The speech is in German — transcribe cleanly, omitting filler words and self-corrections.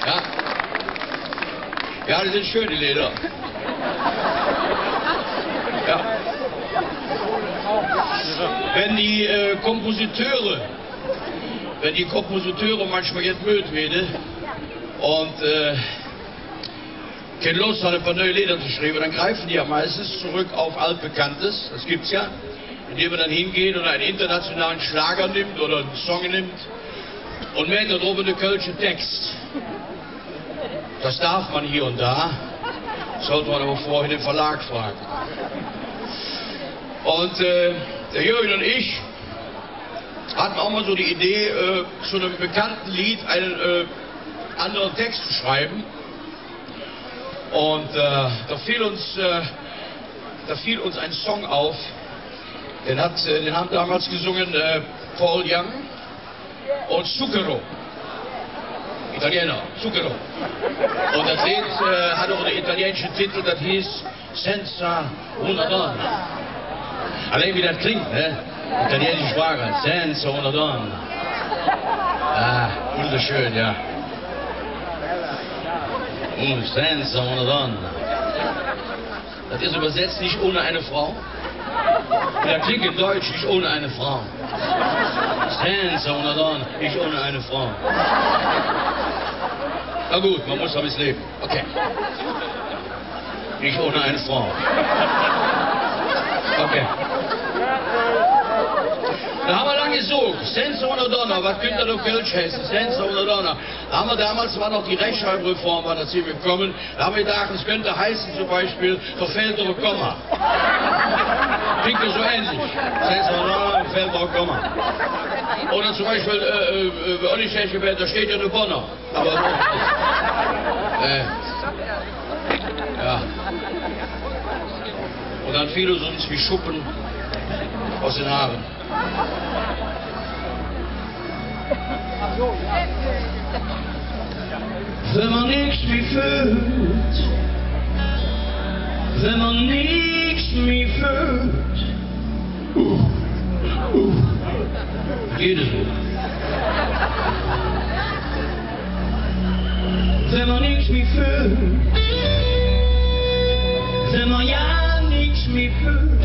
Ja. Ja, das sind schöne Lieder. Ja. Wenn die Kompositeure manchmal jetzt müde werden und keine Lust haben, ein paar neue Lieder zu schreiben, dann greifen die ja meistens zurück auf Altbekanntes, das gibt's ja, indem man dann hingeht und einen internationalen Schlager nimmt oder einen Song nimmt und merkt da drüber den kölschen Text. Das darf man hier und da, sollte man aber vorher den Verlag fragen. Und der Jürgen und ich hatten auch mal so die Idee, zu einem bekannten Lied einen anderen Text zu schreiben. Und da fiel uns ein Song auf, den haben damals gesungen Paul Young und Zucchero. Italiener, Zucchero. Und das Lied hatte auch einen italienischen Titel, das hieß Senza una donna. Allein wie das klingt, ne? Italienische Sprache, Senza una donna. Ah, wunderschön, ja. Senza una donna. Das ist übersetzt nicht ohne eine Frau. Das klingt in Deutsch nicht ohne eine Frau. Senza una donna, nicht ohne eine Frau. Na gut, man muss damit leben. Okay. Nicht ohne eine Frau. Okay. Da haben wir lange gesucht. Senza una donna, was könnte das auf Kölsch heißen? Senza una donna. Da haben wir damals, war noch die Rechtschreibreform, war dazu gekommen. Da haben wir gedacht, es könnte heißen zum Beispiel, verfällt doch ein Komma. Klingt ja so ähnlich. Senza una donna, verfällt doch ein Komma. Oder zum Beispiel, Olli Schächebert, da steht ja eine Bonner. Aber ja. Und dann fiel es uns wie Schuppen aus den Haaren. Wenn man nichts mehr fühlt, wenn man nichts mehr fühlt, geht es so. Wenn man nichts mehr fühlt, wenn man ja nichts mehr fühlt,